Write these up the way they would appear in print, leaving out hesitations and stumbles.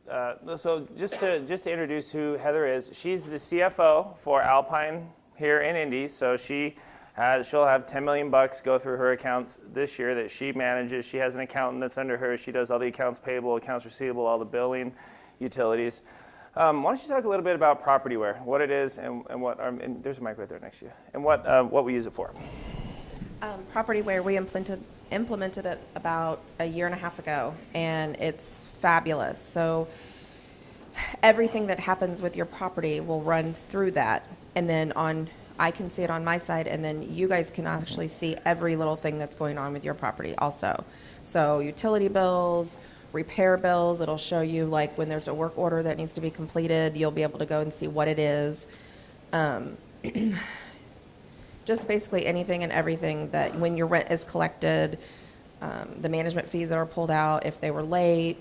So just to introduce who Heather is, she's the CFO for Alpine here in Indy. So she'll have 10 million bucks go through her accounts this year that she manages. She has an accountant that's under her. She does all the accounts payable, accounts receivable, all the billing, utilities. Why don't you talk a little bit about Propertyware, what it is, and what? And there's a mic right there next to you, and what we use it for. Propertyware, we implemented it about a year and a half ago, and it's fabulous. So everything that happens with your property will run through that, and then I can see it on my side, and then you guys can actually see every little thing that's going on with your property also. So utility bills, repair bills, it'll show you like when there's a work order that needs to be completed, you'll be able to go and see what it is. Just basically anything and everything that when your rent is collected, the management fees that are pulled out, if they were late,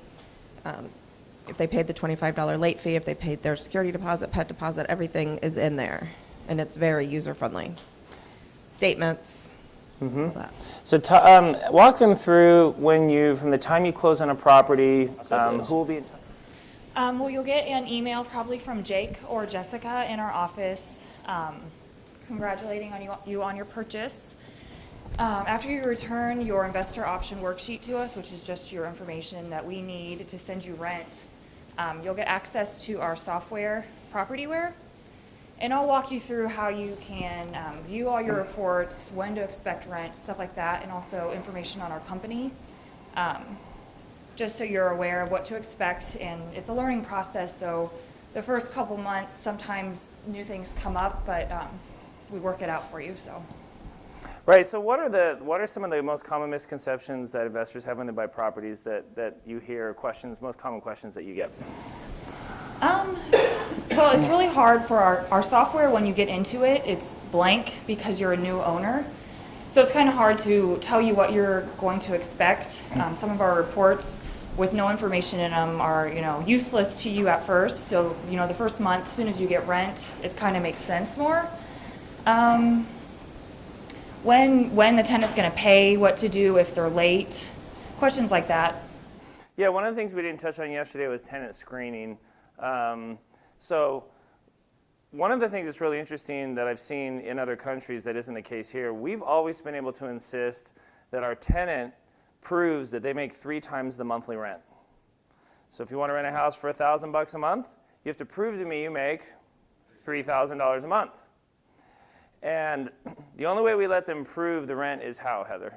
if they paid the $25 late fee, if they paid their security deposit, pet deposit, everything is in there. And it's very user-friendly. Statements, all that. So walk them through from the time you close on a property, who will be in touch? Well, you'll get an email probably from Jake or Jessica in our office congratulating you on your purchase. After you return your investor option worksheet to us, which is just your information that we need to send you rent, you'll get access to our software, Propertyware. And I'll walk you through how you can view all your reports, when to expect rent, stuff like that, and also information on our company, just so you're aware of what to expect. And it's a learning process, so the first couple months, sometimes new things come up, but we work it out for you. So. Right. So what are some of the most common misconceptions that investors have when they buy properties that you hear, most common questions that you get? Well, it's really hard for our software when you get into it. It's blank because you're a new owner. So it's kind of hard to tell you what you're going to expect. Some of our reports with no information in them are, useless to you at first. So, the first month, as soon as you get rent, it kind of makes sense more. When the tenant's going to pay, what to do if they're late, questions like that. Yeah, one of the things we didn't touch on yesterday was tenant screening. So one of the things that's really interesting that I've seen in other countries that isn't the case here, we've always been able to insist that our tenant proves that they make 3 times the monthly rent. So if you want to rent a house for $1,000 a month, you have to prove to me you make $3,000 a month. And the only way we let them prove the rent is how, Heather?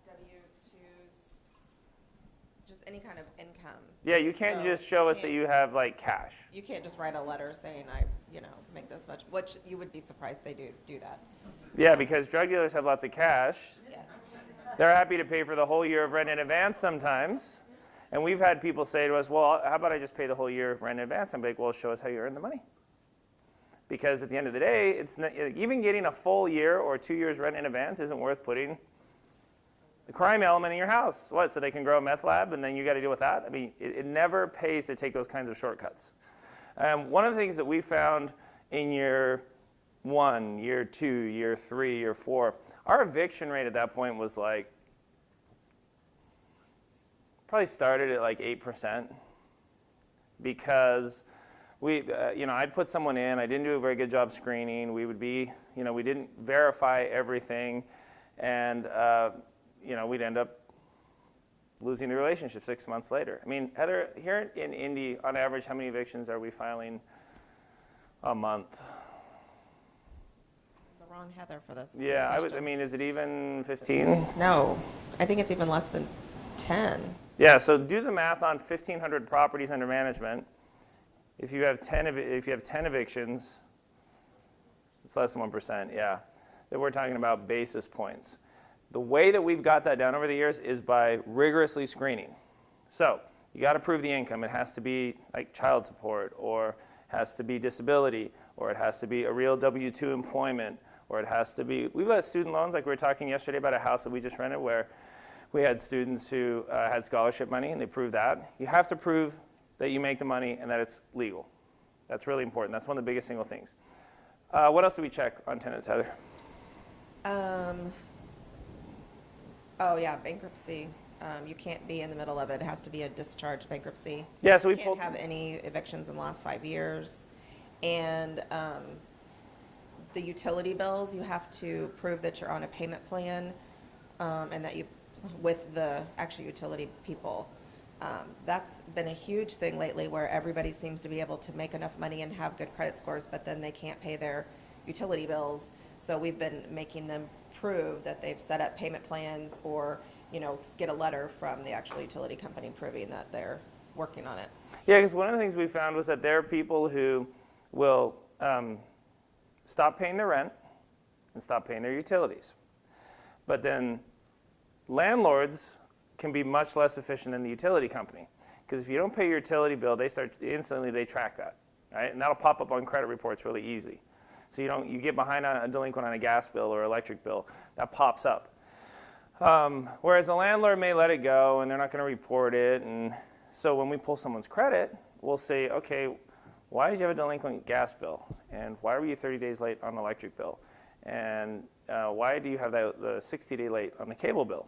W-2s, just any kind of income. Yeah, you can't just show us that you have cash. You can't just write a letter saying make this much, which you would be surprised they do that. Yeah, because drug dealers have lots of cash. Yes. They're happy to pay for the whole year of rent in advance sometimes. And we've had people say to us, well, how about I just pay the whole year of rent in advance? I'm like, well, show us how you earn the money. Because at the end of the day, it's not, even getting a full year or 2 years rent in advance isn't worth putting the crime element in your house. What, so they can grow a meth lab and then you got to deal with that? I mean, it never pays to take those kinds of shortcuts. One of the things that we found in year 1, year 2, year 3, year 4, our eviction rate at that point was probably started at 8% because I'd put someone in, I didn't do a very good job screening, we didn't verify everything, and we'd end up losing the relationship 6 months later. I mean, Heather, here in Indy, on average, how many evictions are we filing a month? The wrong Heather for this. Yeah, is it even 15? No, I think it's even less than 10. Yeah, so do the math on 1,500 properties under management. If you have 10 evictions, it's less than 1%, yeah. That we're talking about basis points. The way that we've got that down over the years is by rigorously screening. So you got to prove the income. It has to be like child support, or has to be disability, or it has to be a real W-2 employment, or it has to be, we've got student loans, like we were talking yesterday about a house that we just rented where we had students who had scholarship money and they proved that. You have to prove that you make the money and that it's legal. That's really important. That's one of the biggest single things. What else do we check on tenants, Heather? Oh yeah, bankruptcy. You can't be in the middle of it. It has to be a discharge bankruptcy. Yeah, so we You pulled. can't have any evictions in the last 5 years. And the utility bills, you have to prove that you're on a payment plan and that you, with the actual utility people. That's been a huge thing lately where everybody seems to be able to make enough money and have good credit scores, but then they can't pay their utility bills. So we've been making them prove that they've set up payment plans or, get a letter from the actual utility company proving that they're working on it. Yeah, because one of the things we found was that there are people who will stop paying their rent and stop paying their utilities. But then landlords can be much less efficient than the utility company. Because if you don't pay your utility bill, they track that, right? And that'll pop up on credit reports really easy. So you get behind on a delinquent on a gas bill or electric bill, that pops up. Whereas the landlord may let it go and they're not going to report it. And so when we pull someone's credit, we'll say, okay, why did you have a delinquent gas bill? And why were you 30 days late on the electric bill? And why do you have the 60-day late on the cable bill?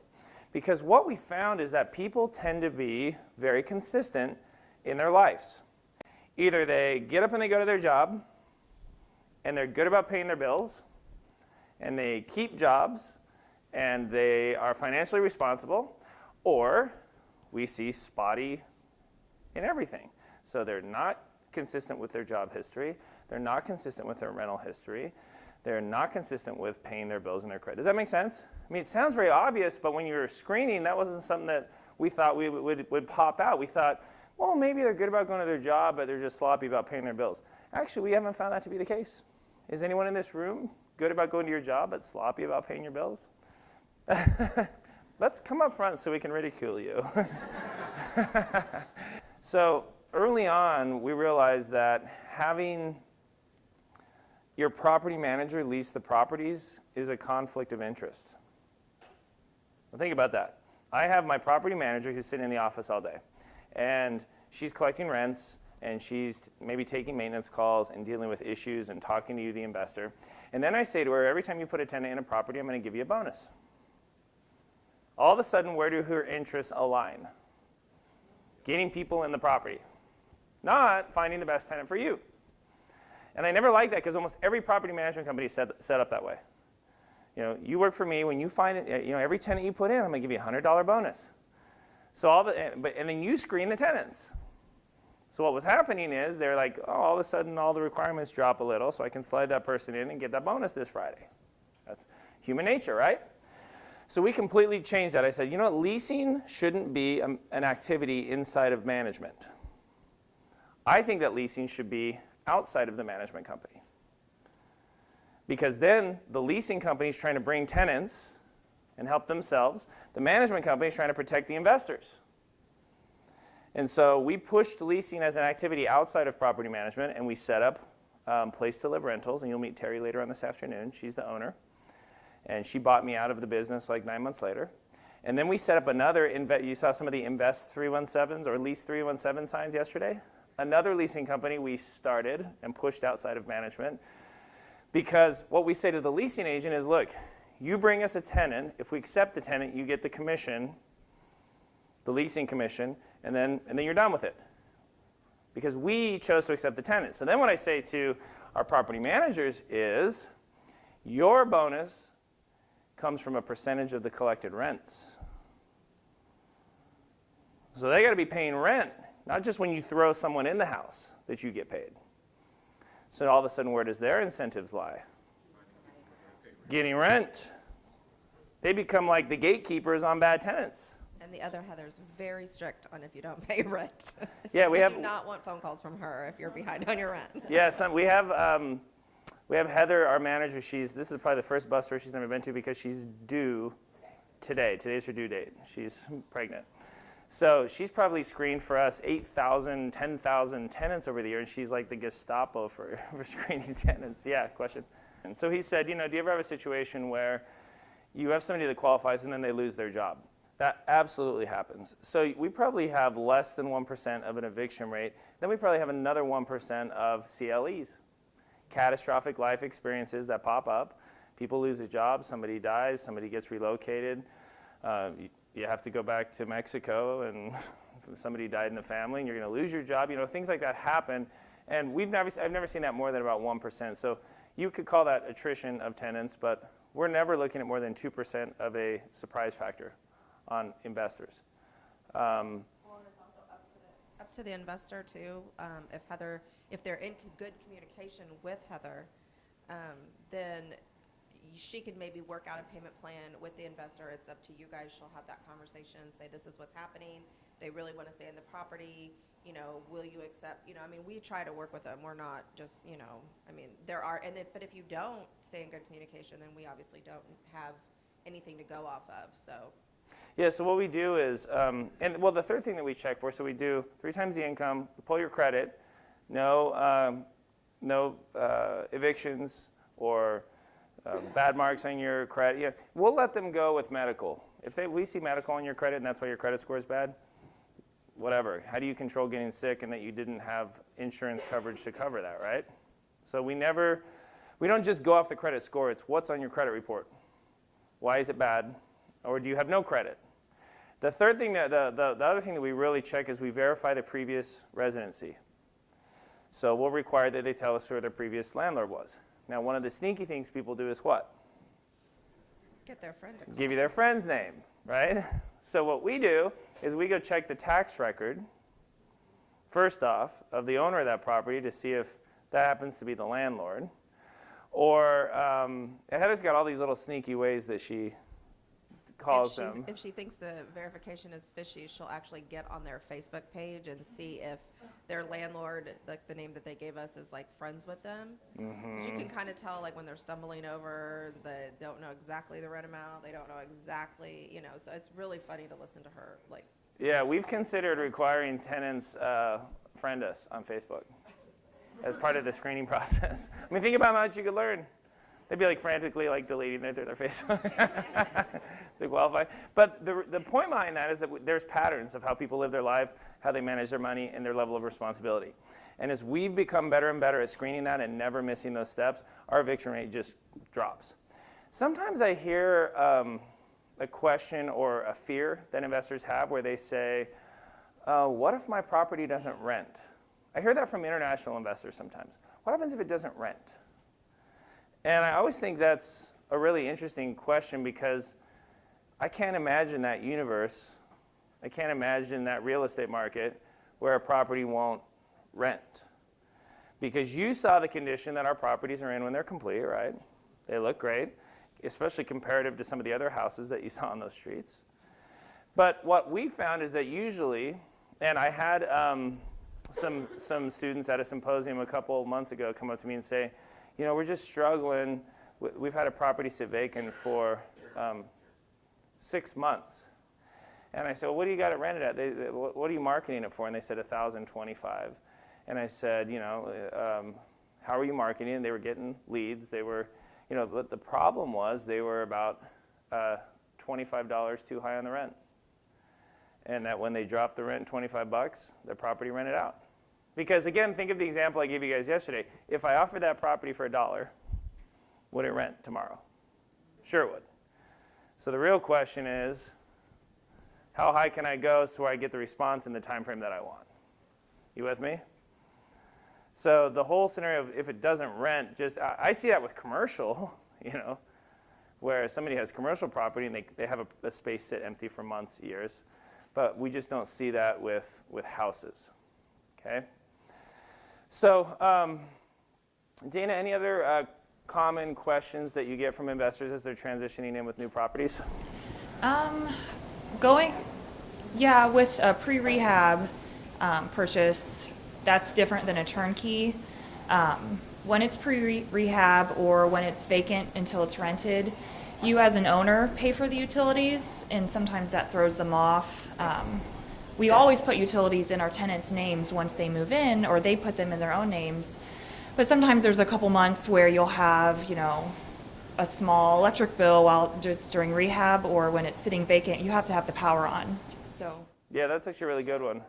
Because what we found is that people tend to be very consistent in their lives. Either they get up and they go to their job, and they're good about paying their bills, and they keep jobs, and they are financially responsible, or we see spotty in everything. So they're not consistent with their job history, they're not consistent with their rental history, they're not consistent with paying their bills and their credit. Does that make sense? I mean, it sounds very obvious, but when you were screening, that wasn't something that we thought would pop out. We thought, well, maybe they're good about going to their job, but they're just sloppy about paying their bills. Actually, we haven't found that to be the case. Is anyone in this room good about going to your job, but sloppy about paying your bills? Let's come up front so we can ridicule you. So early on, we realized that having your property manager lease the properties is a conflict of interest. Now think about that. I have my property manager who's sitting in the office all day, and she's collecting rents, and she's maybe taking maintenance calls and dealing with issues and talking to you, the investor. And then I say to her, every time you put a tenant in a property, I'm going to give you a bonus. All of a sudden, where do her interests align? Getting people in the property, not finding the best tenant for you. And I never liked that because almost every property management company is set up that way. You work for me. When you find it, every tenant you put in, I'm going to give you a $100 bonus. So and then you screen the tenants. So what was happening is they're like, oh, all of a sudden all the requirements drop a little, so I can slide that person in and get that bonus this Friday. That's human nature, right? So we completely changed that. I said, leasing shouldn't be an activity inside of management. I think that leasing should be outside of the management company. Because then the leasing company is trying to bring tenants and help themselves. The management company is trying to protect the investors. And so we pushed leasing as an activity outside of property management, and we set up Place to Live Rentals, and you'll meet Terry later on this afternoon. She's the owner. And she bought me out of the business like 9 months later. And then we set up another, you saw some of the Invest 317s or Lease 317 signs yesterday. Another leasing company we started and pushed outside of management. Because what we say to the leasing agent is, look, you bring us a tenant. If we accept the tenant, you get the commission, the leasing commission, and then you're done with it. Because we chose to accept the tenant. So then what I say to our property managers is, your bonus comes from a percentage of the collected rents. So they got to be paying rent, not just when you throw someone in the house that you get paid. So all of a sudden, where does their incentives lie? Getting rent. They become like the gatekeepers on bad tenants. And the other Heather's very strict on if you don't pay rent. Yeah, we do not want phone calls from her if you're behind on your rent. Yeah, we have Heather, our manager. This is probably the first bus tour she's never been to because she's due today. Today's her due date. She's pregnant. So she's probably screened for us 8,000, 10,000 tenants over the year, and she's like the Gestapo for screening tenants. Yeah, question? And so he said, do you ever have a situation where you have somebody that qualifies and then they lose their job? That absolutely happens. So we probably have less than 1% of an eviction rate. Then we probably have another 1% of CLEs, catastrophic life experiences that pop up. People lose a job, somebody dies, somebody gets relocated. you have to go back to Mexico and somebody died in the family and you're going to lose your job. Things like that happen. And I've never seen that more than about 1%. So you could call that attrition of tenants, but we're never looking at more than 2% of a surprise factor on investors. Well, and it's also up to the investor too. If they're in good communication with Heather, then she could maybe work out a payment plan with the investor. It's up to you guys. She'll have that conversation, say this is what's happening. They really want to stay in the property. Will you accept, we try to work with them. We're not just, but if you don't stay in good communication, then we obviously don't have anything to go off of, so. Yeah, so what we do is, the third thing that we check for, so we do 3 times the income, we pull your credit, no evictions or bad marks on your credit. Yeah, we'll let them go with medical. If we see medical on your credit and that's why your credit score is bad, whatever. How do you control getting sick and that you didn't have insurance coverage to cover that, right? So we don't just go off the credit score. It's what's on your credit report. Why is it bad? Or do you have no credit? The third thing, the other thing that we really check is we verify the previous residency. So we'll require that they tell us who their previous landlord was. Now, one of the sneaky things people do is what? Get their friend to call. Give you their friend's name, right? So what we do is we go check the tax record, first off, of the owner of that property to see if that happens to be the landlord. Or Heather's got all these little sneaky ways that she calls them. If she thinks the verification is fishy, she'll actually get on their Facebook page and see if their landlord, like the name that they gave us, is like friends with them. Mm-hmm. You can kind of tell like when they're stumbling over, they don't know exactly the rent amount, they don't know exactly, so it's really funny to listen to her. Yeah, we've considered requiring tenants friend us on Facebook as part of the screening process. Think about how much you could learn. They'd be frantically deleting it through their Facebook to qualify. But the point behind that is that there's patterns of how people live their life, how they manage their money, and their level of responsibility. And as we've become better and better at screening that and never missing those steps, our eviction rate just drops. Sometimes I hear a question or a fear that investors have where they say, what if my property doesn't rent? I hear that from international investors sometimes. What happens if it doesn't rent? And I always think that's a really interesting question because I can't imagine that universe. I can't imagine that real estate market where a property won't rent. Because you saw the condition that our properties are in when they're complete, right? They look great, especially comparative to some of the other houses that you saw on those streets. But what we found is that usually, and I had some students at a symposium a couple months ago come up to me and say, we're just struggling. We've had a property sit vacant for 6 months. And I said, well, what do you got it rented at? What are you marketing it for? And they said $1,025. And I said, how are you marketing it? They were getting leads. They were, but the problem was they were about $25 too high on the rent. And that when they dropped the rent $25, their property rented out. Because again, think of the example I gave you guys yesterday. If I offered that property for $1, would it rent tomorrow? Sure it would. So the real question is, how high can I go to where I get the response in the time frame that I want? You with me? So the whole scenario of if it doesn't rent, I see that with commercial, where somebody has commercial property and they have a space sit empty for months, years. But we just don't see that with houses, okay? So, Dana, any other common questions that you get from investors as they're transitioning in with new properties? With a pre-rehab purchase, that's different than a turnkey. When it's pre-rehab or when it's vacant until it's rented, you as an owner pay for the utilities, and sometimes that throws them off. We always put utilities in our tenants' names once they move in, or they put them in their own names. But sometimes there's a couple months where you'll have, a small electric bill while it's during rehab, or when it's sitting vacant, you have to have the power on. So. Yeah, that's actually a really good one.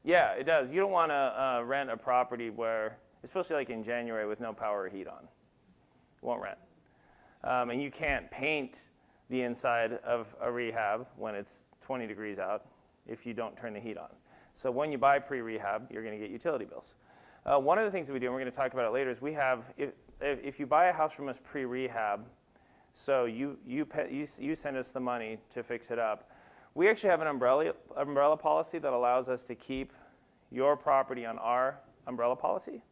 Yeah, it does. You don't want to rent a property where, especially like in January with no power or heat on. It won't rent. And you can't paint the inside of a rehab when it's 20 degrees out if you don't turn the heat on. So when you buy pre-rehab, you're going to get utility bills. One of the things that we do, and we're going to talk about it later, is we have, if you buy a house from us pre-rehab, so you send us the money to fix it up, we actually have an umbrella policy that allows us to keep your property on our umbrella policy,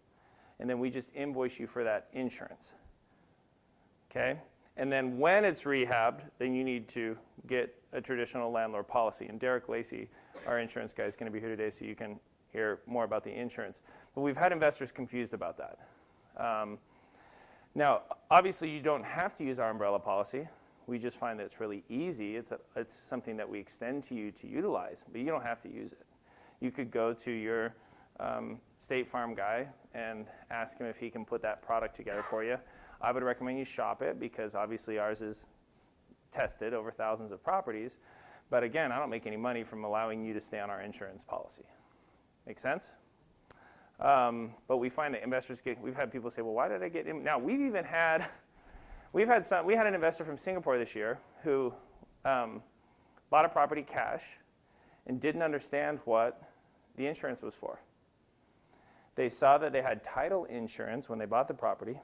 and then we just invoice you for that insurance. Okay? And then when it's rehabbed, then you need to get a traditional landlord policy. And Derek Lacey, our insurance guy, is going to be here today so you can hear more about the insurance. But we've had investors confused about that. Now, obviously, you don't have to use our umbrella policy. We just find that it's really easy. It's something that we extend to you to utilize, but you don't have to use it. You could go to your State Farm guy and ask him if he can put that product together for you. I would recommend you shop it because obviously ours is tested over thousands of properties. But again, I don't make any money from allowing you to stay on our insurance policy. Make sense? But we find that investors we've had people say, well, why did I get in? Now, we had an investor from Singapore this year who bought a property cash and didn't understand what the insurance was for. They saw that they had title insurance when they bought the property,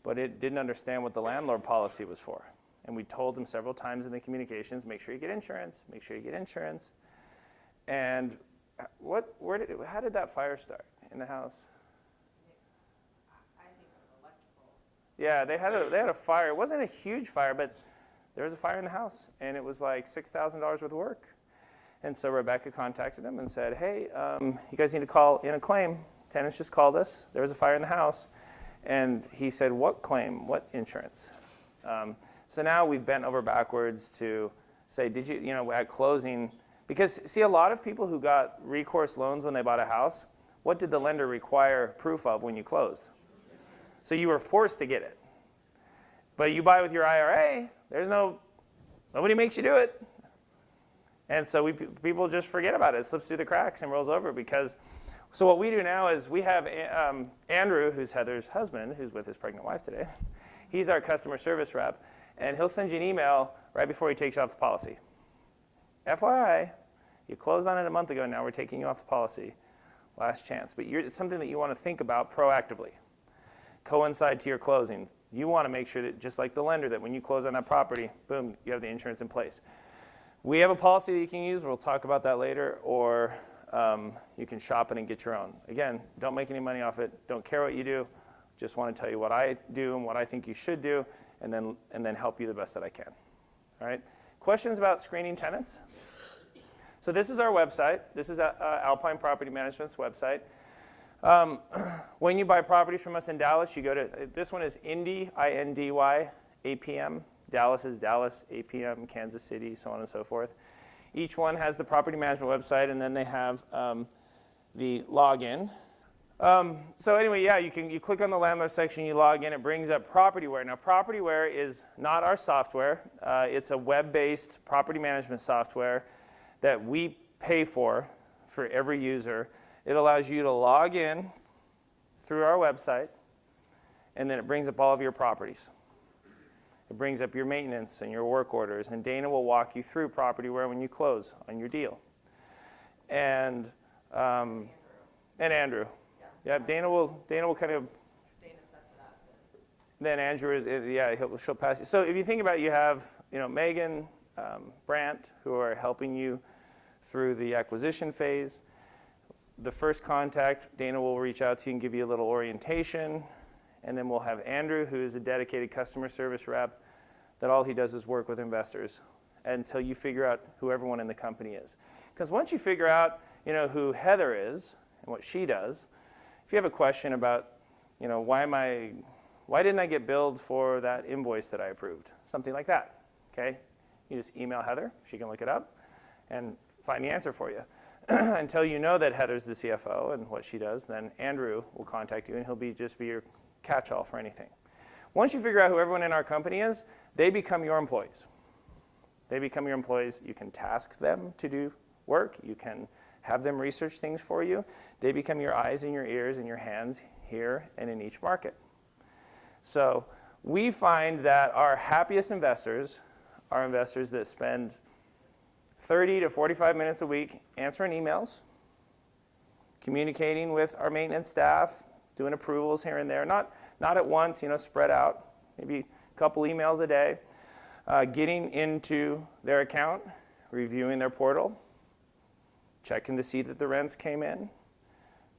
but it didn't understand what the landlord policy was for. And we told them several times in the communications, make sure you get insurance, make sure you get insurance. And how did that fire start in the house? I think it was electrical. Yeah, they had a fire. It wasn't a huge fire, but there was a fire in the house, and it was like $6,000 worth of work. And so Rebecca contacted him and said, hey, you guys need to call in a claim. Tenants just called us. There was a fire in the house. And he said, what claim? What insurance? So now we've bent over backwards to say, did you, at closing, because see, a lot of people who got recourse loans when they bought a house, what did the lender require proof of when you closed? So you were forced to get it. But you buy with your IRA, nobody makes you do it. And so people just forget about it. It slips through the cracks and rolls over so what we do now is we have Andrew, who's Heather's husband, who's with his pregnant wife today. He's our customer service rep, and he'll send you an email right before he takes you off the policy. FYI, you closed on it a month ago, now we're taking you off the policy. Last chance. But it's something that you want to think about proactively. Coincide to your closing. You want to make sure that, just like the lender, that when you close on that property, boom, you have the insurance in place. We have a policy that you can use. We'll talk about that later, or you can shop it and get your own. Again, don't make any money off it. Don't care what you do. Just want to tell you what I do and what I think you should do, and then help you the best that I can. All right? Questions about screening tenants? So this is our website. This is Alpine Property Management's website. When you buy properties from us in Dallas, you go to, this one is Indy, I-N-D-Y, APM. Dallas is Dallas, APM, Kansas City, so on and so forth. Each one has the property management website, and then they have the login. So anyway, yeah, you click on the landlord section, you log in, it brings up Propertyware. Now, Propertyware is not our software. It's a web-based property management software that we pay for every user. It allows you to log in through our website, and then it brings up all of your properties. It brings up your maintenance and your work orders, and Dana will walk you through Propertyware when you close on your deal. And Andrew. Yeah, Dana will kind of. Dana sets it up. Then Andrew, she'll pass you. So if you think about it, you have, Megan, Brandt, who are helping you through the acquisition phase. The first contact, Dana will reach out to you and give you a little orientation. And then we'll have Andrew, who is a dedicated customer service rep, that all he does is work with investors until you figure out who everyone in the company is. Because once you figure out, who Heather is and what she does, if you have a question about, why didn't I get billed for that invoice that I approved? Something like that, okay? You just email Heather. She can look it up and find the answer for you. Until you know that Heather's the CFO and what she does, then Andrew will contact you, and he'll just be your catch-all for anything. Once you figure out who everyone in our company is, they become your employees. They become your employees. You can task them to do work. You can have them research things for you. They become your eyes and your ears and your hands here and in each market. So we find that our happiest investors are investors that spend 30 to 45 minutes a week answering emails, communicating with our maintenance staff, doing approvals here and there, not at once, spread out, maybe a couple emails a day, getting into their account, reviewing their portal, checking to see that the rents came in,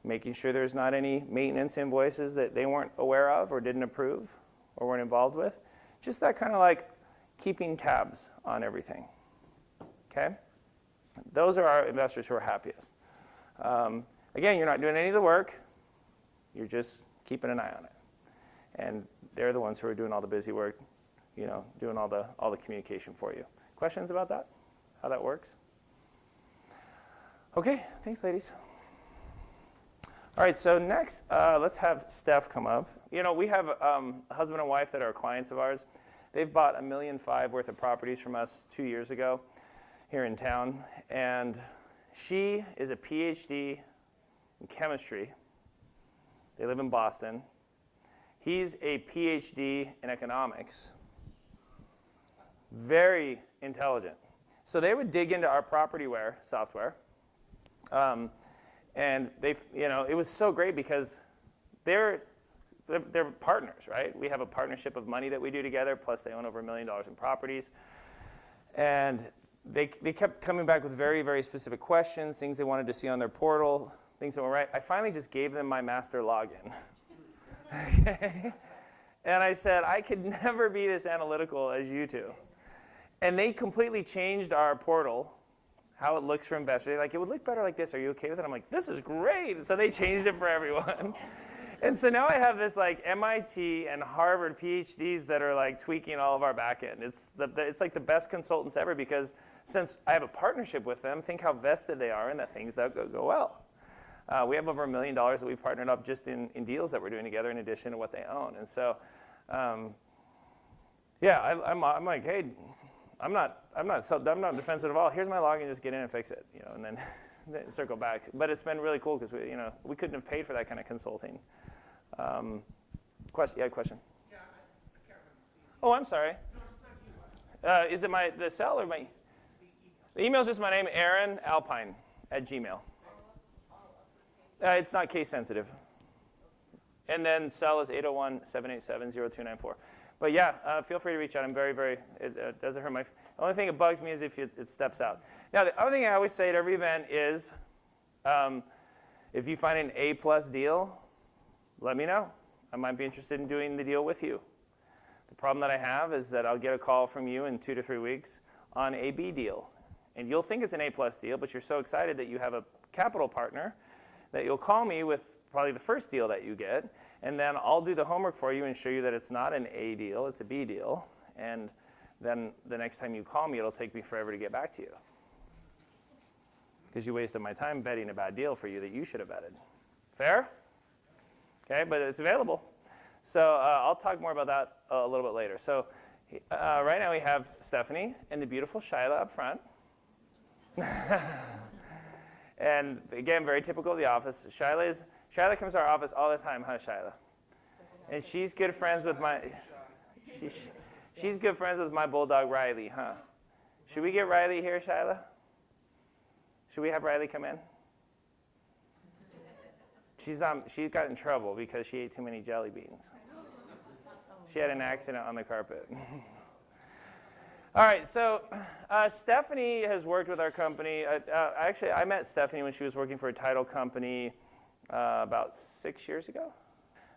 making sure there's not any maintenance invoices that they weren't aware of or didn't approve or weren't involved with. Just that kind of like keeping tabs on everything, okay? Those are our investors who are happiest. Again, you're not doing any of the work. You're just keeping an eye on it. And they're the ones who are doing all the busy work, doing all the communication for you. Questions about that? How that works? Okay, thanks, ladies. All right, so next, let's have Steph come up. We have a husband and wife that are clients of ours. They've bought $1.5 million worth of properties from us 2 years ago here in town. And she is a PhD in chemistry. They live in Boston. He's a PhD in economics. Very intelligent. So they would dig into our PropertyWare software. And it was so great because they're partners, right? We have a partnership of money that we do together, plus they own over $1 million in properties. And they kept coming back with very, very specific questions, things they wanted to see on their portal, things that were right. I finally just gave them my master login. Okay? And I said, I could never be this analytical as you two. And they completely changed our portal, how it looks for investors. They're like, it would look better like this. Are you okay with it? I'm like, this is great. So they changed it for everyone. And so now I have this like MIT and Harvard PhDs that are like tweaking all of our back end. It's like the best consultants ever because since I have a partnership with them, think how vested they are in the things that go well. We have over $1 million that we've partnered up just in deals that we're doing together in addition to what they own. And so, I'm like, hey, I'm not defensive at all. Here's my login, just get in and fix it, and then circle back. But it's been really cool because we couldn't have paid for that kind of consulting. Question? Yeah, question. Yeah, I can't remember. Oh, I'm sorry. No, it's not you. Is it the cell or my? The email's just my name, Aaron Alpine @gmail. It's not case sensitive. And then cell is 801-787-0294. But yeah, feel free to reach out. I'm very, very, it doesn't hurt my, the only thing that bugs me is if it steps out. Now, the other thing I always say at every event is, if you find an A+ deal, let me know. I might be interested in doing the deal with you. The problem that I have is that I'll get a call from you in 2 to 3 weeks on a B deal. And you'll think it's an A+ deal, but you're so excited that you have a capital partner that you'll call me with probably the first deal that you get, and then I'll do the homework for you and show you that it's not an A deal, it's a B deal, and then the next time you call me, it'll take me forever to get back to you. Because you wasted my time vetting a bad deal for you that you should have vetted. Fair? Okay, but it's available. So I'll talk more about that a little bit later. So right now we have Stephanie and the beautiful Shyla up front. And again, very typical of the office. Shyla comes to our office all the time, huh, Shyla? And she's good friends with she's good friends with my bulldog Riley, huh? Should we get Riley here, Shyla? Should we have Riley come in? She got in trouble because she ate too many jelly beans. She had an accident on the carpet. All right, so Stephanie has worked with our company. Actually, I met Stephanie when she was working for a title company about 6 years ago.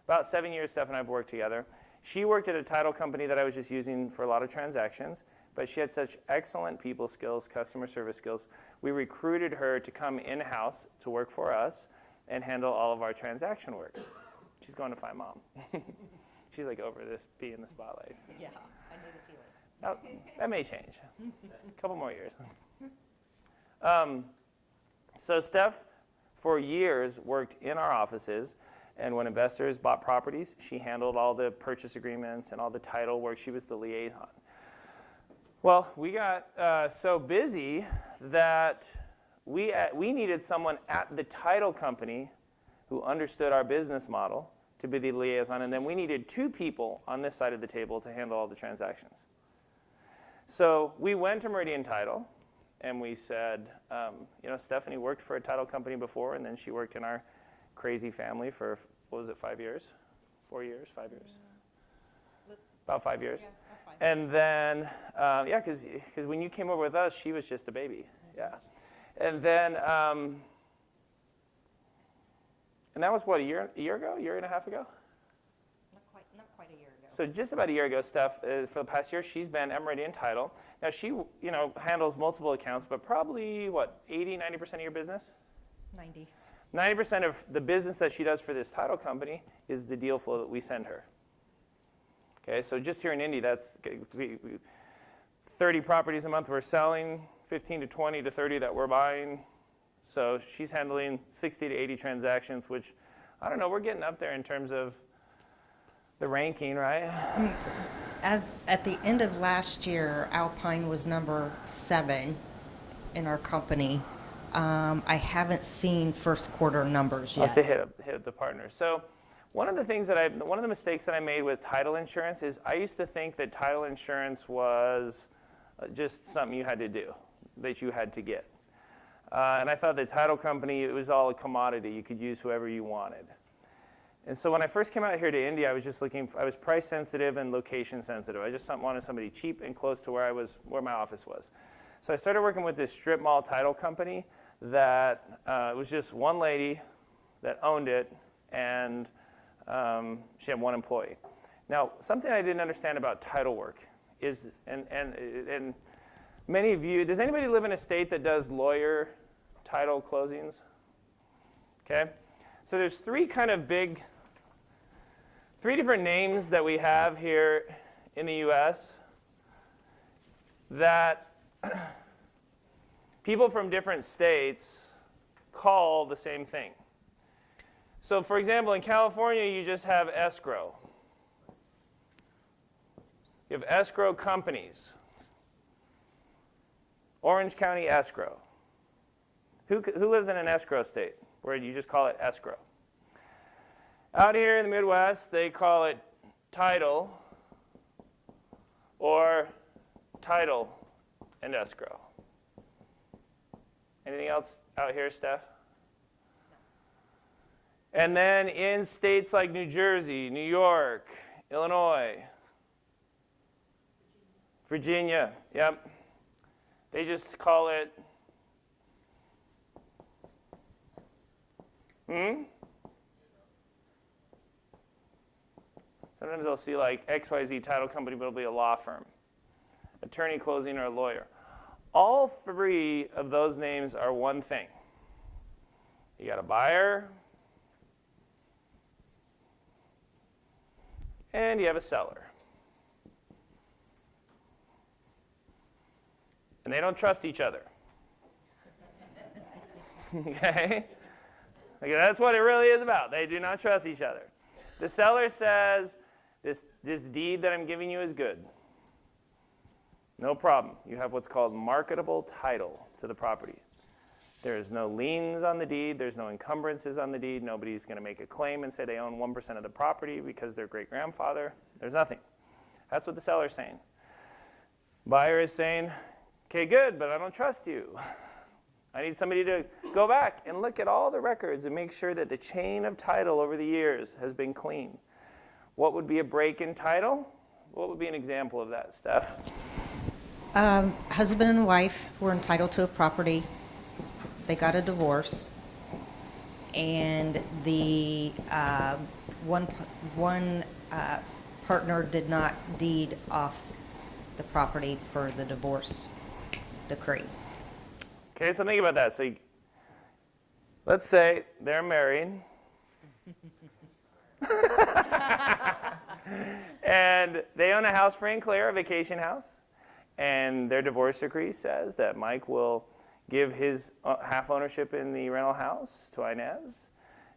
About 7 years, Steph and I have worked together. She worked at a title company that I was just using for a lot of transactions, but she had such excellent people skills, customer service skills. We recruited her to come in-house to work for us and handle all of our transaction work. She's going to find mom. She's like over this, being in the spotlight. Yeah, I know the feeling. Now, that may change. A couple more years. So Steph, for years, worked in our offices, and when investors bought properties, she handled all the purchase agreements and all the title work. She was the liaison. Well, we got so busy that we needed someone at the title company who understood our business model to be the liaison, and then we needed 2 people on this side of the table to handle all the transactions. So we went to Meridian Title, and we said, Stephanie worked for a title company before, and then she worked in our crazy family for, 5 years? 4 years, 5 years? About 5 years. Yeah, about 5. And then, because when you came over with us, she was just a baby. Yeah. And then, and that was what, a year ago, a year and a half ago? Not quite a year ago. So just about a year ago, Steph, for the past year, she's been at Meridian Title. Now she, handles multiple accounts, but probably, 80, 90% of your business? 90. 90% of the business that she does for this title company is the deal flow that we send her. Okay, so just here in Indy, that's 30 properties a month we're selling, 15 to 20 to 30 that we're buying. So she's handling 60 to 80 transactions, which, I don't know, we're getting up there in terms of the ranking, right? As at the end of last year, Alpine was number 7 in our company. I haven't seen first quarter numbers I'll yet. have to hit the partners. So one of the mistakes that I made with title insurance is I used to think that title insurance was just something you had to do, that you had to get. And I thought the title company, it was all a commodity. You could use whoever you wanted. And so when I first came out here to India, I was price sensitive and location sensitive. I just wanted somebody cheap and close to where my office was. So I started working with this strip mall title company that it was just one lady that owned it, and she had one employee. Now, something I didn't understand about title work is, and many of you, does anybody live in a state that does lawyer title closings? Okay, so there's three different names that we have here in the U.S. that people from different states call the same thing. So for example, in California, you just have escrow. You have escrow companies. Orange County escrow. Who lives in an escrow state where you just call it escrow? Out here in the Midwest, they call it title or title and escrow. Anything else out here, Steph? And then in states like New Jersey, New York, Illinois, Virginia, yep, they just call it, Sometimes they'll see like XYZ title company, but it'll be a law firm, attorney closing, or a lawyer. All three of those names are one thing. You got a buyer, and you have a seller. And they don't trust each other. Okay? That's what it really is about. They do not trust each other. The seller says, this deed that I'm giving you is good. No problem. You have what's called marketable title to the property. There's no liens on the deed. There's no encumbrances on the deed. Nobody's going to make a claim and say they own 1% of the property because their great-grandfather. There's nothing. That's what the seller's saying. Buyer is saying, okay, good, but I don't trust you. I need somebody to go back and look at all the records and make sure that the chain of title over the years has been clean. What would be a break in title? What would be an example of that, Steph? Husband and wife were entitled to a property. They got a divorce, and the one partner did not deed off the property per the divorce decree. Okay, so think about that. So let's say they're married. And they own a house free and clear, a vacation house. And their divorce decree says that Mike will give his half ownership in the rental house to Inez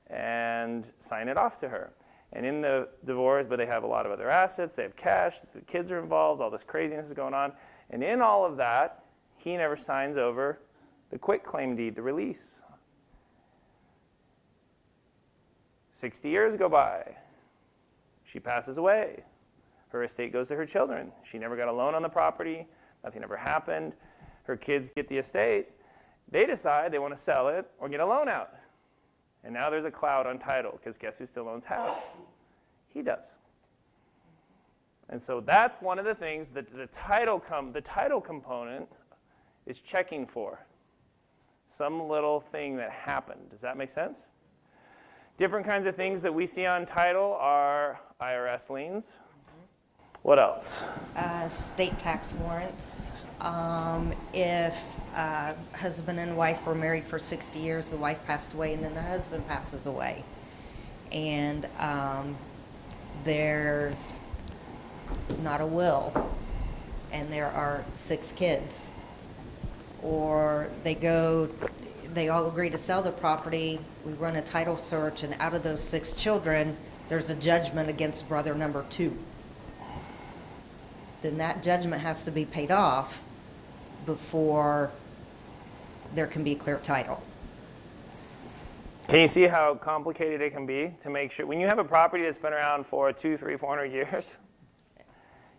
and sign it off to her. And in the divorce, but they have a lot of other assets, they have cash, the kids are involved, all this craziness is going on. And in all of that, he never signs over the quitclaim deed, the release. 60 years go by. She passes away. Her estate goes to her children. She never got a loan on the property. Nothing ever happened. Her kids get the estate. They decide they want to sell it or get a loan out. And now there's a cloud on title, because guess who still owns half? He does. And so that's one of the things that the title component is checking for. Some little thing that happened. Does that make sense? Different kinds of things that we see on title are IRS liens. What else? State tax warrants. If husband and wife were married for 60 years, the wife passed away, and then the husband passes away. And there's not a will, and there are 6 kids. Or they all agree to sell the property, we run a title search, and out of those 6 children, there's a judgment against brother number 2. Then that judgment has to be paid off before there can be clear title. Can you see how complicated it can be to make sure? When you have a property that's been around for 200, 300, 400 years,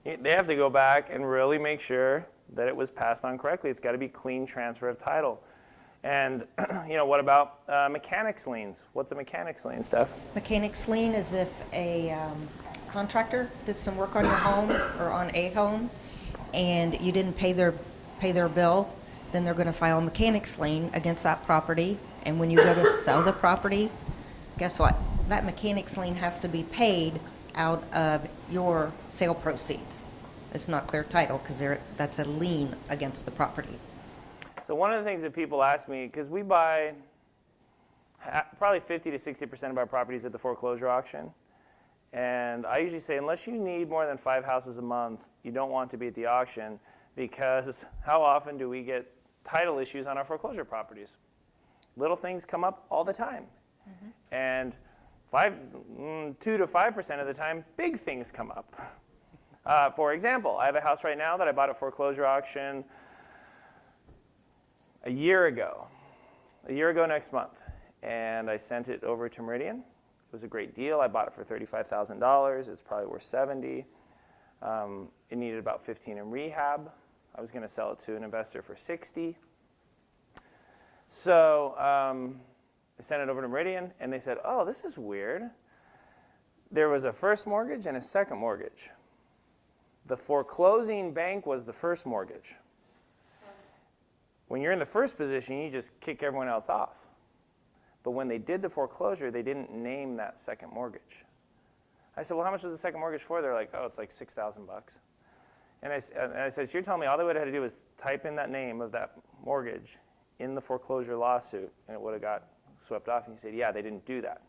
they have to go back and really make sure that it was passed on correctly. It's got to be clean transfer of title. And what about mechanics liens? What's a mechanics lien, Steph? Mechanics lien is if a contractor did some work on your home or on a home, and you didn't pay their bill, then they're going to file a mechanics lien against that property. And when you go to sell the property, guess what? That mechanics lien has to be paid out of your sale proceeds. It's not clear title because that's a lien against the property. So one of the things that people ask me, because we buy probably 50 to 60% of our properties at the foreclosure auction, and I usually say unless you need more than 5 houses a month, you don't want to be at the auction, because how often do we get title issues on our foreclosure properties? Little things come up all the time. Mm-hmm. And 2 to 5% of the time, big things come up. For example, I have a house right now that I bought at foreclosure auction a year ago next month, and I sent it over to Meridian. It was a great deal. I bought it for $35,000. It's probably worth $70,000. It needed about $15,000 in rehab. I was going to sell it to an investor for $60,000. So I sent it over to Meridian, and they said, "Oh, this is weird. There was a first mortgage and a second mortgage. The foreclosing bank was the first mortgage. When you're in the first position, you just kick everyone else off. But when they did the foreclosure, they didn't name that second mortgage." I said, "Well, how much was the second mortgage for?" They're like, "Oh, it's like $6,000. And I said, "So you're telling me all they would have had to do was type in that name of that mortgage in the foreclosure lawsuit, and it would have got swept off?" And he said, "Yeah, they didn't do that."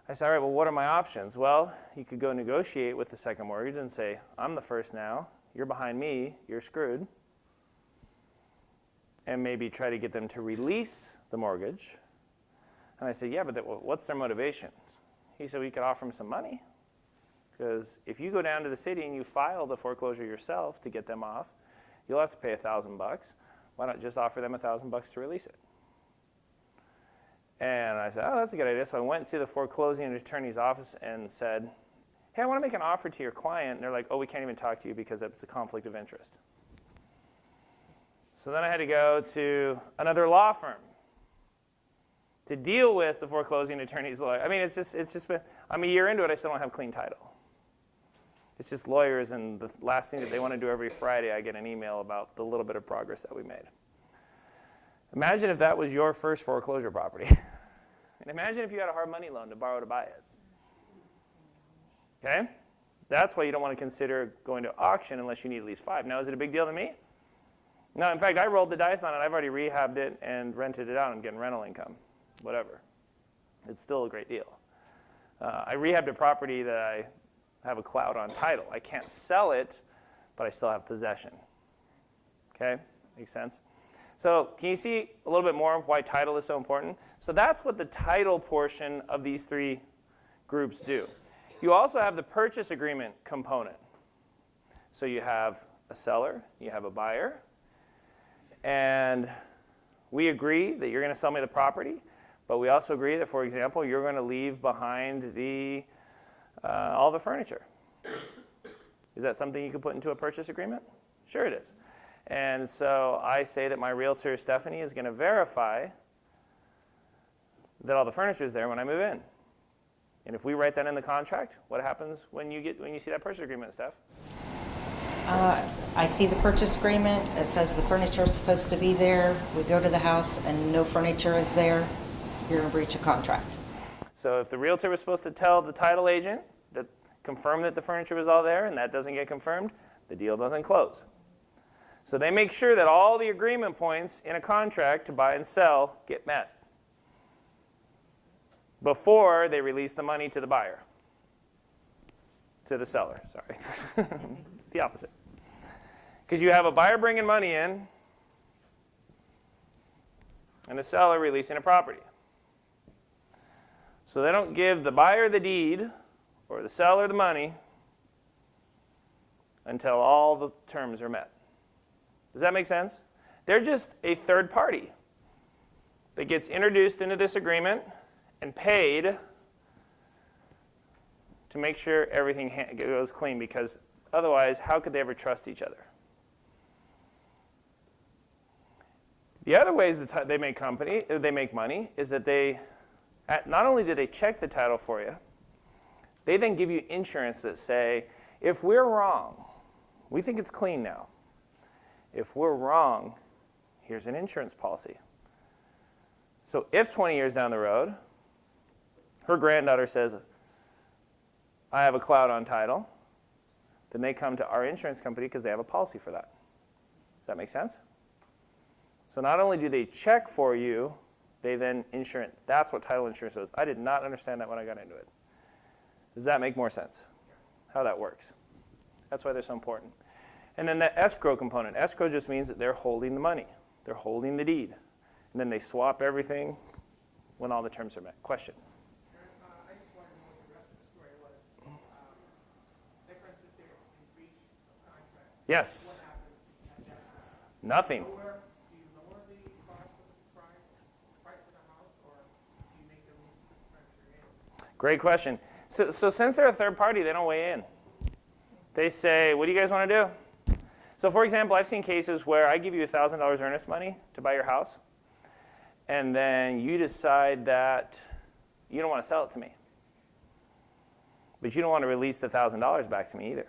I said, "All right, well, what are my options?" "Well, you could go negotiate with the second mortgage and say, I'm the first now, you're behind me, you're screwed. And maybe try to get them to release the mortgage." And I said, "Yeah, but what's their motivation?" He said, "We could offer them some money. Because if you go down to the city and you file the foreclosure yourself to get them off, you'll have to pay $1,000. Why not just offer them $1,000 to release it?" And I said, "Oh, that's a good idea." So I went to the foreclosing attorney's office and said, "Hey, I want to make an offer to your client." And they're like, "Oh, we can't even talk to you because it's a conflict of interest." So then I had to go to another law firm to deal with the foreclosing attorney's lawyer. I mean, it's just been, I'm a year into it, I still don't have clean title. It's just lawyers, and the last thing that they want to do every Friday, I get an email about the little bit of progress that we made. Imagine if that was your first foreclosure property. And imagine if you had a hard money loan to borrow to buy it. Okay? That's why you don't want to consider going to auction unless you need at least 5. Now, is it a big deal to me? No, in fact, I rolled the dice on it. I've already rehabbed it and rented it out and getting rental income, whatever. It's still a great deal. I rehabbed a property that I have a cloud on title. I can't sell it, but I still have possession. Okay? Makes sense? So can you see a little bit more of why title is so important? So that's what the title portion of these 3 groups do. You also have the purchase agreement component. So you have a seller, you have a buyer, and we agree that you're going to sell me the property, but we also agree that, for example, you're going to leave behind all the furniture. Is that something you could put into a purchase agreement? Sure it is. And so I say that my realtor, Stephanie, is going to verify that all the furniture is there when I move in. And if we write that in the contract, what happens when you see that purchase agreement, Steph? I see the purchase agreement, it says the furniture is supposed to be there, we go to the house and no furniture is there, you're in breach of contract. So if the realtor was supposed to tell the title agent that confirm that the furniture was all there and that doesn't get confirmed, the deal doesn't close. So they make sure that all the agreement points in a contract to buy and sell get met before they release the money to the buyer. To the seller, sorry. The opposite. Because you have a buyer bringing money in and a seller releasing a property. So they don't give the buyer the deed or the seller the money until all the terms are met. Does that make sense? They're just a third party that gets introduced into this agreement and paid to make sure everything goes clean, because otherwise, how could they ever trust each other? The other ways that they make money is that they not only do they check the title for you, they then give you insurance that say, if we're wrong, we think it's clean now. If we're wrong, here's an insurance policy. So if 20 years down the road, her granddaughter says, I have a cloud on title, then they come to our insurance company because they have a policy for that. Does that make sense? So not only do they check for you, they then insure it. That's what title insurance is. I did not understand that when I got into it. Does that make more sense? How that works. That's why they're so important. And then the escrow component. Escrow just means that they're holding the money. They're holding the deed. And then they swap everything when all the terms are met. Question? I just wanted to know what the rest of the story was. Say, for instance, they're in breach of contract. Yes. What happens at that time? Nothing. Do you lower the cost of the price of the house, or do you make them put the furniture in? Great question. So since they're a third party, they don't weigh in. They say, what do you guys want to do? So for example, I've seen cases where I give you $1,000 earnest money to buy your house, and then you decide that you don't want to sell it to me. But you don't want to release the $1,000 back to me either.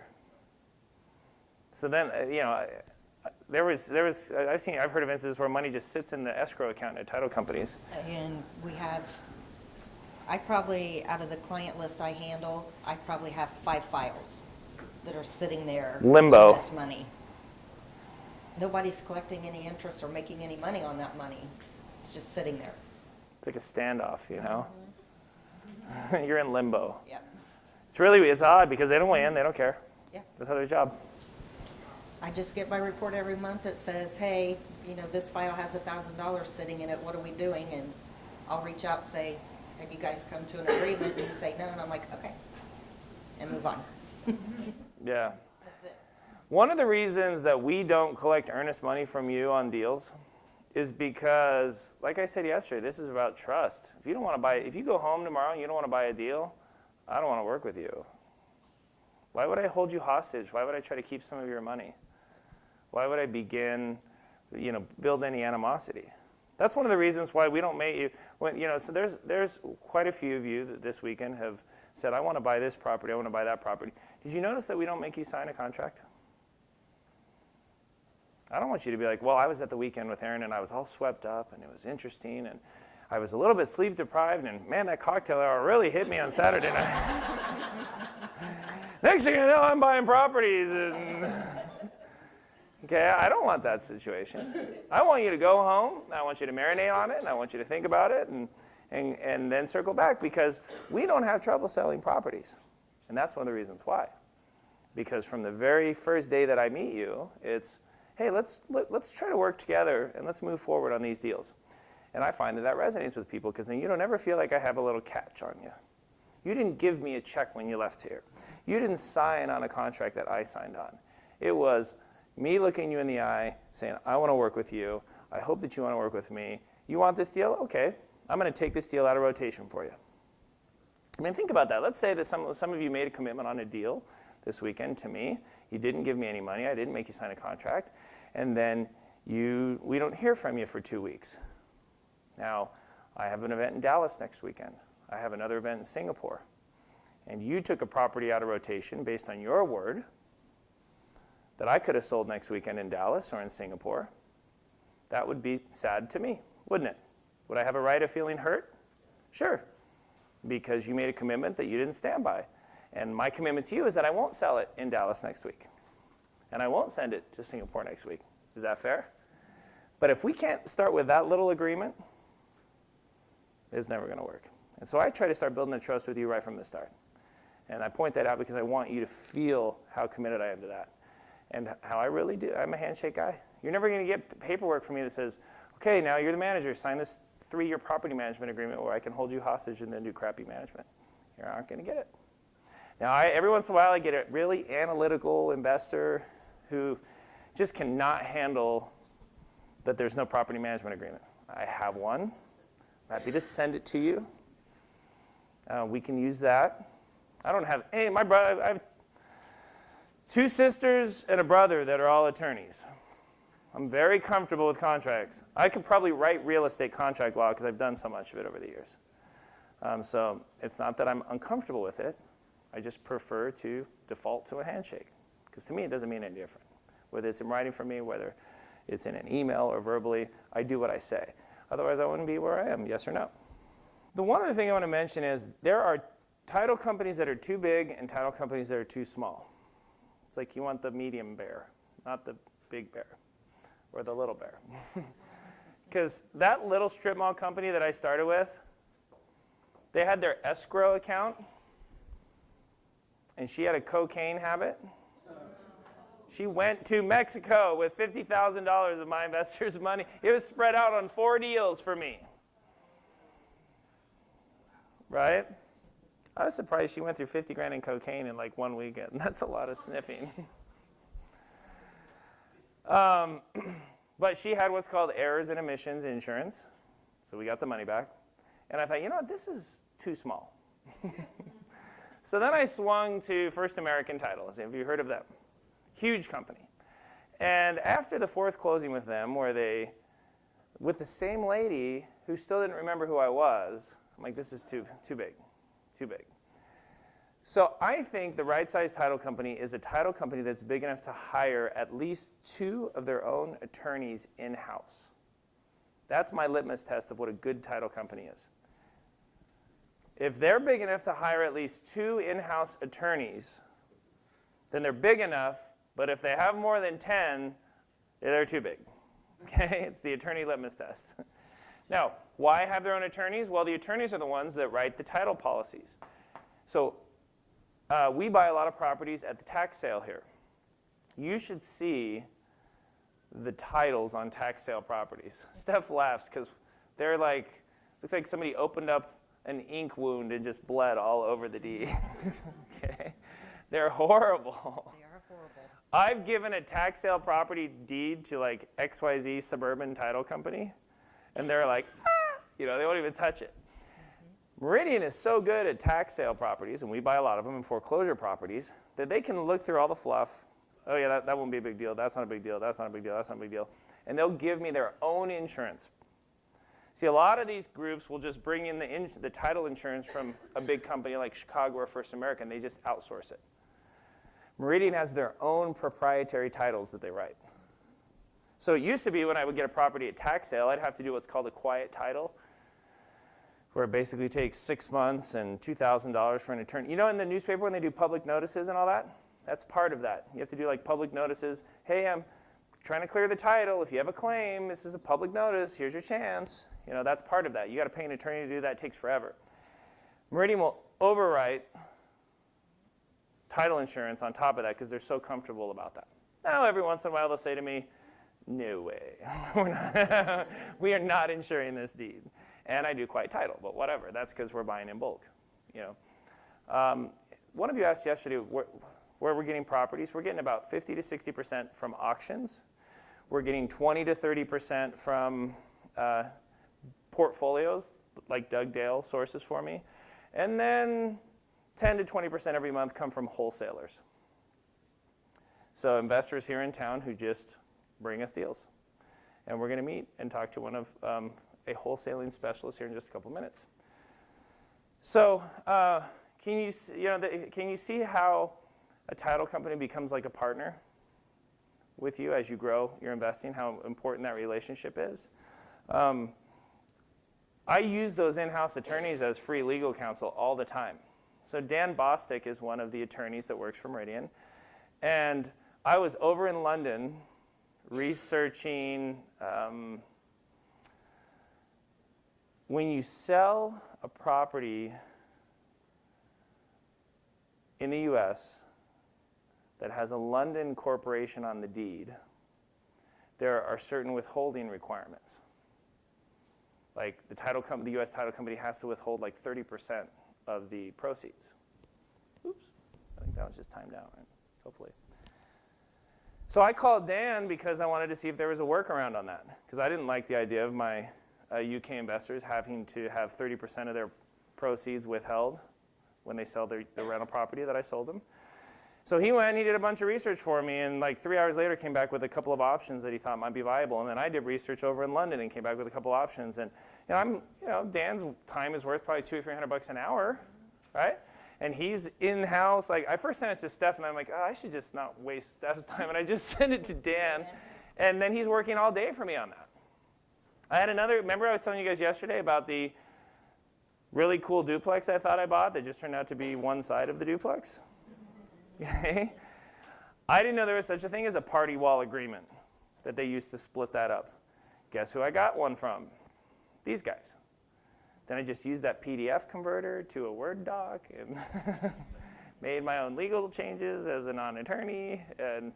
So then, I've heard of instances where money just sits in the escrow account at title companies. And I probably, out of the client list I handle, I probably have 5 files that are sitting there. Limbo. With this money. Nobody's collecting any interest or making any money on that money. It's just sitting there. It's like a standoff, you know? You're in limbo. Yep. It's odd because they don't weigh in, they don't care. Yeah. That's how their job. I just get my report every month that says, hey, this file has $1,000 sitting in it, what are we doing? And I'll reach out and say, have you guys come to an agreement? And you say no, and I'm like, okay, and move on. Yeah. That's it. One of the reasons that we don't collect earnest money from you on deals is because, like I said yesterday, this is about trust. If you go home tomorrow and you don't want to buy a deal, I don't want to work with you. Why would I hold you hostage? Why would I try to keep some of your money? Why would I begin, build any animosity? That's one of the reasons why we don't make you, so there's quite a few of you that this weekend have said, I want to buy this property, I want to buy that property. Did you notice that we don't make you sign a contract? I don't want you to be like, well, I was at the weekend with Aaron and I was all swept up and it was interesting and I was a little bit sleep deprived and man, that cocktail hour really hit me on Saturday night. Next thing you know, I'm buying properties and... Okay, I don't want that situation. I want you to go home, I want you to marinate on it, and I want you to think about it and then circle back because we don't have trouble selling properties. And that's one of the reasons why. Because from the very first day that I meet you, it's, hey, let's try to work together and let's move forward on these deals. And I find that resonates with people because then you don't ever feel like I have a little catch on you. You didn't give me a check when you left here. You didn't sign on a contract that I signed on. It was me looking you in the eye, saying, I want to work with you. I hope that you want to work with me. You want this deal? Okay. I'm going to take this deal out of rotation for you. I mean, think about that. Let's say that some of you made a commitment on a deal this weekend to me. You didn't give me any money. I didn't make you sign a contract. And then we don't hear from you for 2 weeks. Now, I have an event in Dallas next weekend. I have another event in Singapore. And you took a property out of rotation based on your word that I could have sold next weekend in Dallas or in Singapore. That would be sad to me, wouldn't it? Would I have a right of feeling hurt? Sure, because you made a commitment that you didn't stand by. And my commitment to you is that I won't sell it in Dallas next week. And I won't send it to Singapore next week. Is that fair? But if we can't start with that little agreement, it's never going to work. And so I try to start building the trust with you right from the start. And I point that out because I want you to feel how committed I am to that. And how I really do. I'm a handshake guy. You're never going to get paperwork from me that says, okay, now you're the manager. Sign this 3-year property management agreement where I can hold you hostage and then do crappy management. You aren't going to get it. Now, every once in a while, I get a really analytical investor who just cannot handle that there's no property management agreement. I have one. I'm happy to send it to you. We can use that. I don't have any. My brother, I have 2 sisters and a brother that are all attorneys. I'm very comfortable with contracts. I could probably write real estate contract law because I've done so much of it over the years. So it's not that I'm uncomfortable with it. I just prefer to default to a handshake because to me it doesn't mean any different. Whether it's in writing for me, whether it's in an email or verbally, I do what I say. Otherwise, I wouldn't be where I am, yes or no. The one other thing I want to mention is there are title companies that are too big and title companies that are too small. It's like you want the medium bear, not the big bear or the little bear. Because that little strip mall company that I started with, they had their escrow account, and she had a cocaine habit. She went to Mexico with $50,000 of my investors' money. It was spread out on 4 deals for me. Right? I was surprised she went through 50 grand in cocaine in like 1 weekend. That's a lot of sniffing. But she had what's called errors and omissions insurance. So we got the money back. And I thought, you know what, this is too small. So then I swung to First American Title. Have you heard of them? Huge company. And after the 4th closing with them, where they, with the same lady who still didn't remember who I was, I'm like, this is too big, too big. So I think the right size title company is a title company that's big enough to hire at least 2 of their own attorneys in-house. That's my litmus test of what a good title company is. If they're big enough to hire at least 2 in-house attorneys, then they're big enough, but if they have more than 10, they're too big. Okay? It's the attorney litmus test. Now, why have their own attorneys? Well, the attorneys are the ones that write the title policies. So we buy a lot of properties at the tax sale here. You should see the titles on tax sale properties. Steph laughs because they're like, looks like somebody opened up an ink wound and just bled all over the deed. Okay? They're horrible. They are horrible. I've given a tax sale property deed to like XYZ Suburban Title Company, and they're like, ah! You know, they won't even touch it. Meridian is so good at tax sale properties, and we buy a lot of them, and foreclosure properties, that they can look through all the fluff. Oh yeah, that won't be a big deal. That's not a big deal. That's not a big deal. That's not a big deal. And they'll give me their own insurance. See, a lot of these groups will just bring in the title insurance from a big company like Chicago or First American. They just outsource it. Meridian has their own proprietary titles that they write. So it used to be when I would get a property at tax sale, I'd have to do what's called a quiet title, where it basically takes 6 months and $2,000 for an attorney. You know, in the newspaper when they do public notices and all that? That's part of that. You have to do like public notices. Hey, I'm trying to clear the title. If you have a claim, this is a public notice. Here's your chance. You know, that's part of that. You got to pay an attorney to do that. It takes forever. Meridian will overwrite title insurance on top of that because they're so comfortable about that. Now, every once in a while, they'll say to me, no way. We are not insuring this deed. And I do quiet title, but whatever. That's because we're buying in bulk. You know, one of you asked yesterday where we're getting properties. We're getting about 50 to 60% from auctions. We're getting 20 to 30% from portfolios, like Doug Dale sources for me. And then 10 to 20% every month come from wholesalers. So investors here in town who just bring us deals. And we're going to meet and talk to one of a wholesaling specialist here in just a couple minutes. So can you see how a title company becomes like a partner with you as you grow your investing, how important that relationship is? I use those in-house attorneys as free legal counsel all the time. So Dan Bostic is one of the attorneys that works for Meridian. And I was over in London researching when you sell a property in the US that has a London corporation on the deed, there are certain withholding requirements. Like the US title company has to withhold like 30% of the proceeds. Oops, I think that was just timed out, right? Hopefully. So I called Dan because I wanted to see if there was a workaround on that, because I didn't like the idea of my UK investors having to have 30% of their proceeds withheld when they sell the rental property that I sold them. So he went and he did a bunch of research for me, and like 3 hours later came back with a couple of options that he thought might be viable. And then I did research over in London and came back with a couple options. And Dan's time is worth probably $200 or $300 an hour, right? And he's in-house. Like I first sent it to Steph, and I'm like, oh, I should just not waste Steph's time. And I just sent it to Dan, and then he's working all day for me on that. I had another. Remember I was telling you guys yesterday about the really cool duplex I thought I bought that just turned out to be one side of the duplex? Okay. I didn't know there was such a thing as a party wall agreement that they used to split that up. Guess who I got one from? These guys. Then I just used that PDF converter to a Word doc and made my own legal changes as a non-attorney, and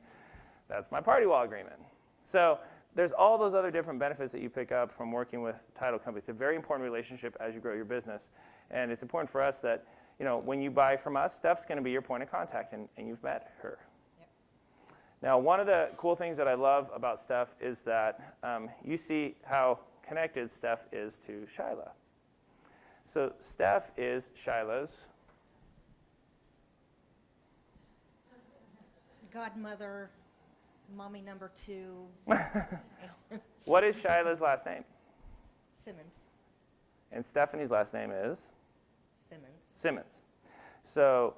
that's my party wall agreement. So there's all those other different benefits that you pick up from working with title companies. It's a very important relationship as you grow your business, and it's important for us that when you buy from us, Steph's going to be your point of contact, and you've met her. Yep. Now, one of the cool things that I love about Steph is that you see how connected Steph is to Shyla. So Steph is Shyla's godmother, mommy number 2. What is Shyla's last name? Simmons. And Stephanie's last name is? Simmons. So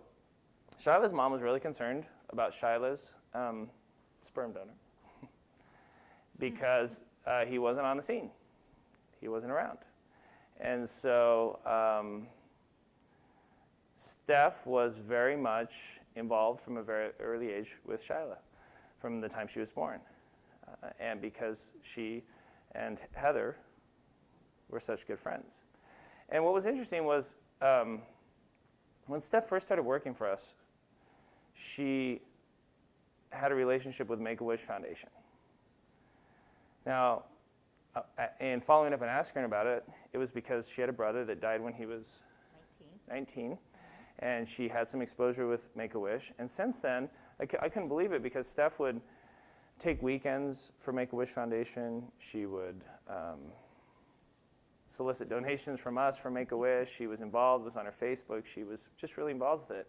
Shyla's mom was really concerned about Shyla's sperm donor because he wasn't on the scene. He wasn't around. And so Steph was very much involved from a very early age with Shyla, from the time she was born. And because she and Heather were such good friends. And what was interesting was when Steph first started working for us, she had a relationship with Make-A-Wish Foundation. Now, in following up and asking her about it, it was because she had a brother that died when he was 19, and she had some exposure with Make-A-Wish. And since then, I couldn't believe it, because Steph would take weekends for Make-A-Wish Foundation. She would solicit donations from us for Make-A-Wish. She was involved, was on her Facebook. She was just really involved with it.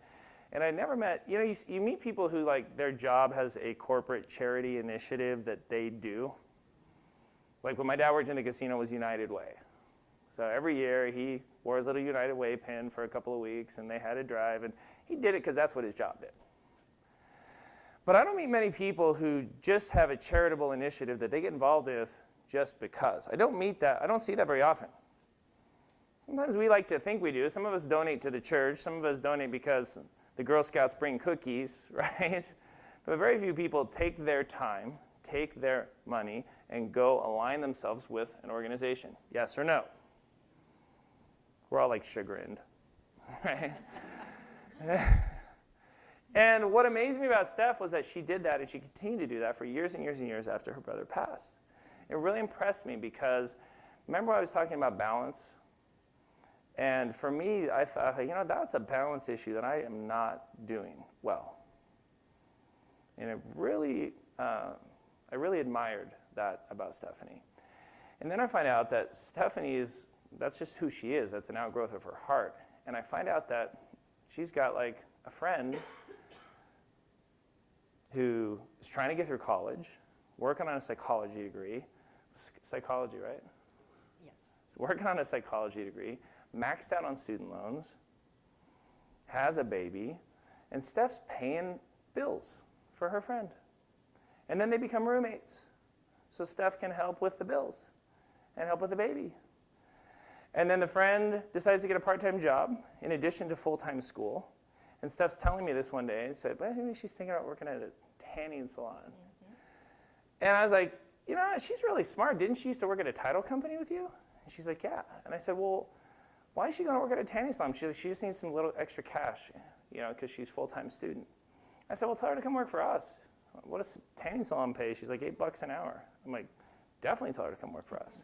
And I never met, you meet people who, like, their job has a corporate charity initiative that they do. Like when my dad worked in the casino, it was United Way. So every year he wore his little United Way pin for a couple of weeks, and they had a drive, and he did it because that's what his job did. But I don't meet many people who just have a charitable initiative that they get involved with just because. I don't see that very often. Sometimes we like to think we do. Some of us donate to the church. Some of us donate because the Girl Scouts bring cookies, right? But very few people take their time, take their money, and go align themselves with an organization. Yes or no? We're all like chagrined, right? And what amazed me about Steph was that she did that, and she continued to do that for years and years and years after her brother passed. It really impressed me because, remember I was talking about balance? And for me, I thought, that's a balance issue that I am not doing well. And it really, I really admired that about Stephanie. And then I find out that Stephanie that's just who she is. That's an outgrowth of her heart. And I find out that she's got like a friend who is trying to get through college, working on a psychology degree. Psychology, right? Yes. So working on a psychology degree, maxed out on student loans, has a baby, and Steph's paying bills for her friend. And then they become roommates. So Steph can help with the bills and help with the baby. And then the friend decides to get a part-time job in addition to full-time school. And Steph's telling me this one day and said, well, maybe she's thinking about working at a tanning salon. Mm-hmm. And I was like, you know, she's really smart. Didn't she used to work at a title company with you? And she's like, yeah. And I said, well, why is she going to work at a tanning salon? She's like, she just needs some little extra cash, you know, because she's a full-time student. I said, well, tell her to come work for us. What does tanning salon pay? She's like, $8 an hour. I'm like, definitely tell her to come work for us.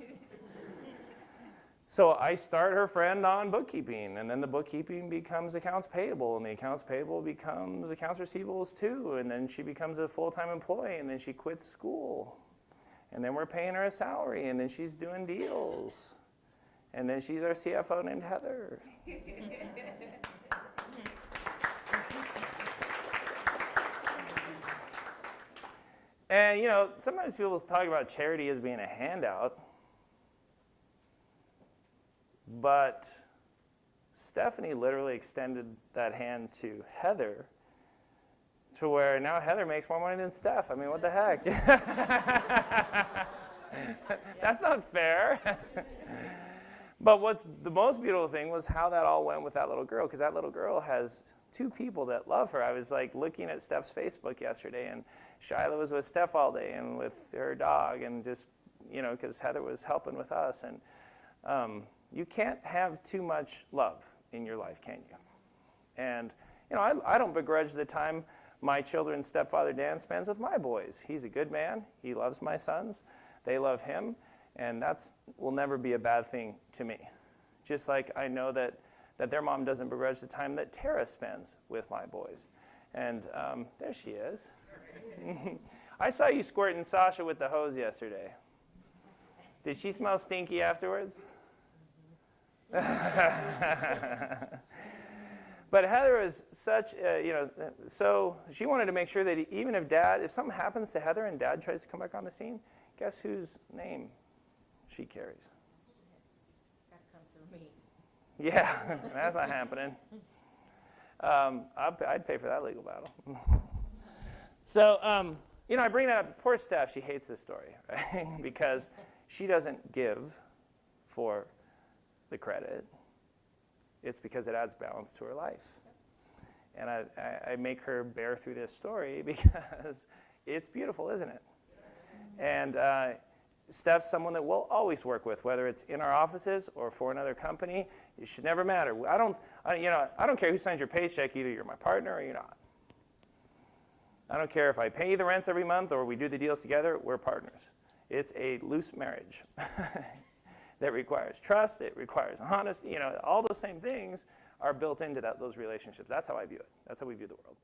So I start her friend on bookkeeping, and then the bookkeeping becomes accounts payable, and the accounts payable becomes accounts receivables too, and then she becomes a full-time employee, and then she quits school. And then we're paying her a salary, and then she's doing deals. And then she's our CFO named Heather. And, you know, sometimes people talk about charity as being a handout. But Stephanie literally extended that hand to Heather to where now Heather makes more money than Steph. I mean, what the heck? That's not fair. But what's the most beautiful thing was how that all went with that little girl, because that little girl has 2 people that love her. I was like looking at Steph's Facebook yesterday, and Shyla was with Steph all day and with her dog, and just, you know, because Heather was helping with us. And you can't have too much love in your life, can you? And, you know, I don't begrudge the time my children's stepfather Dan spends with my boys. He's a good man. He loves my sons. They love him. And that will never be a bad thing to me. Just like I know that their mom doesn't begrudge the time that Tara spends with my boys. And there she is. I saw you squirting Sasha with the hose yesterday. Did she smell stinky afterwards? But Heather is such, so she wanted to make sure that even if something happens to Heather and Dad tries to come back on the scene, guess whose name she carries? Got to come through me. Yeah, that's not happening. I'd pay for that legal battle. So, I bring that up. Poor Steph, she hates this story, right? Because she doesn't give for the credit. It's because it adds balance to her life. And I make her bear through this story because it's beautiful, isn't it? And Steph's someone that we'll always work with, whether it's in our offices or for another company. It should never matter. I don't care who signs your paycheck. Either you're my partner or you're not. I don't care if I pay you the rents every month or we do the deals together. We're partners. It's a loose marriage that requires trust. It requires honesty. All those same things are built into those relationships. That's how I view it. That's how we view the world.